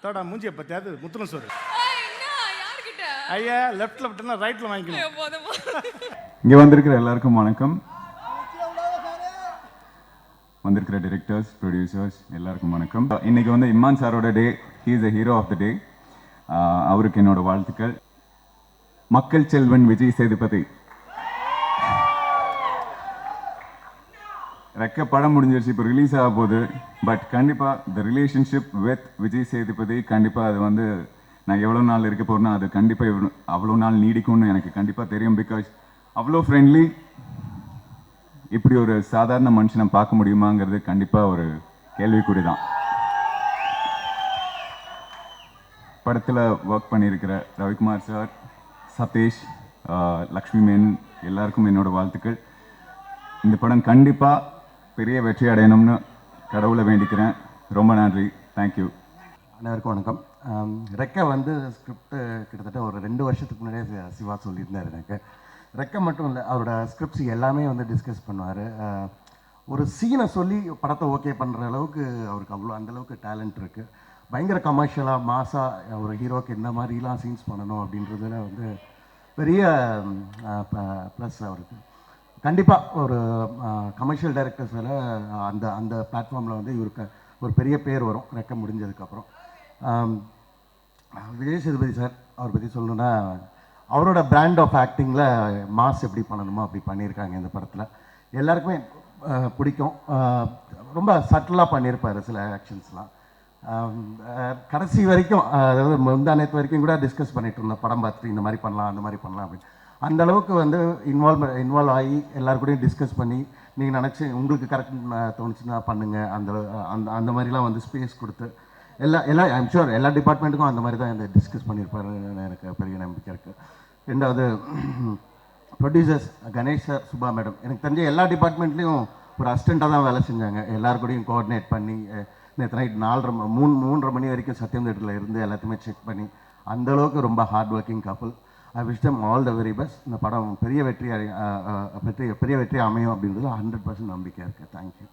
தோடா மூஞ்சியை பத்தியாவது முத்துன சோறு யார்கிட்ட ஐயா லெஃப்ட்ல விட்டுனா ரைட்ல வாங்கிக்கணும். போதுமா இங்கே வந்திருக்கிற எல்லாருக்கும் வணக்கம். வந்திருக்கிற டிரெக்டர்ஸ், ப்ரொடியூசர்ஸ் எல்லாருக்கும் வணக்கம். இன்னைக்கு வந்து இம்மான் சாரோட day. He is the hero of the day. அவருக்கு என்னோட வாழ்த்துக்கள். மக்கள் செல்வன் விஜய் சேதுபதி. ரெக்க படம் முடிஞ்சிருச்சு, இப்போ ரிலீஸ் ஆக போகுது. பட் கண்டிப்பாக the relationship with Vijay Sethupathi கண்டிப்பாக அது வந்து நான் எவ்வளோ நாள் இருக்க போகிறேன்னா அது கண்டிப்பாக அவ்வளோ நாள் நீடிக்கும்னு எனக்கு கண்டிப்பாக தெரியும். பிகாஸ் அவ்வளோ ஃப்ரெண்ட்லி. இப்படி ஒரு சாதாரண மனுஷனை பார்க்க முடியுமாங்கிறது கண்டிப்பாக ஒரு கேள்விக்குறி தான். படத்தில் ஒர்க் பண்ணியிருக்கிற ரவிக்குமார் சார், சதீஷ், லக்ஷ்மி மேனன் எல்லாருக்கும் என்னோட வாழ்த்துக்கள். இந்த படம் கண்டிப்பாக பெரிய வெற்றி அடையணும்னு கடவுளை வேண்டிக்கிறேன். ரொம்ப நன்றி. தேங்க்யூ. அனைவருக்கும் வணக்கம். ரெக்கை வந்து ஸ்கிரிப்ட் கிட்டத்தட்ட ஒரு 2 வருஷத்துக்கு முன்னாடியே சிவா சொல்லியிருந்தார் எனக்கு. ரெக்கை மட்டும் இல்லை, அவரோட ஸ்கிரிப்ட்ஸ் எல்லாமே வந்து டிஸ்கஸ் பண்ணுவார். ஒரு சீனை சொல்லி படத்தை ஓகே பண்ணுற அளவுக்கு அவருக்கு அந்தளவுக்கு டேலண்ட் இருக்குது. பயங்கர கமர்ஷியலாக மாசாக ஒரு ஹீரோக்கு இந்த மாதிரிலாம் சீன்ஸ் பண்ணணும் அப்படின்றதுல வந்து பெரிய ப்ளஸ் அவருக்கு. கண்டிப்பாக ஒரு கமர்ஷியல் டைரக்டர்ஸில் அந்த அந்த பிளாட்ஃபார்மில் வந்து இவருக்கு ஒரு பெரிய பேர் வரும் ரெக்க முடிஞ்சதுக்கப்புறம். விஜய் சேதுபதி சார் அவரை பற்றி சொல்லணுன்னா, அவரோட பிராண்ட் ஆஃப் ஆக்டிங்கில் மாஸ் எப்படி பண்ணணுமோ அப்படி பண்ணியிருக்காங்க இந்த படத்தில். எல்லாருக்குமே பிடிக்கும். ரொம்ப சட்டிலாக பண்ணியிருப்பார் சில ஆக்ஷன்ஸ்லாம். கடைசி வரைக்கும், அதாவது முந்தானத்து வரைக்கும் கூட டிஸ்கஸ் பண்ணிட்டு இருந்தோம், படம் பார்த்துட்டு இந்த மாதிரி பண்ணலாம் அந்த மாதிரி பண்ணலாம் அப்படின்னு. அந்த அளவுக்கு வந்து இன்வால்வ் ஆகி எல்லாருக்கூடையும் டிஸ்கஸ் பண்ணி நீங்கள் நினச்சி உங்களுக்கு கரெக்ட் தோணுச்சுன்னா பண்ணுங்கள் அந்த அந்த அந்த மாதிரிலாம் வந்து ஸ்பேஸ் கொடுத்து எல்லா ஐம் ஷூர் எல்லா டிபார்ட்மெண்ட்டுக்கும் அந்த மாதிரி தான் இந்த டிஸ்கஸ் பண்ணியிருப்பாருன்னு எனக்கு பெரிய நம்பிக்கை இருக்குது. ரெண்டாவது producers Ganesh sir, Subha madam, எனக்கு தெரிஞ்ச எல்லா டிபார்ட்மெண்ட்லேயும் ஒரு அசிஸ்டண்ட்டாக தான் வேலை செஞ்சாங்க. எல்லாருக்கூடையும் கோஆர்டினேட் பண்ணி நேற்று நைட் 3:30 மணி வரைக்கும் சத்யம் தேட்டரில் இருந்து எல்லாத்தையுமே செக் பண்ணி அந்தளவுக்கு ரொம்ப hard working couple. I wish them all the very best. இந்த படம் பெரிய வெற்றி அமையும் அப்படின்றது 100% நம்பிக்கையாக இருக்குது. தேங்க்யூ.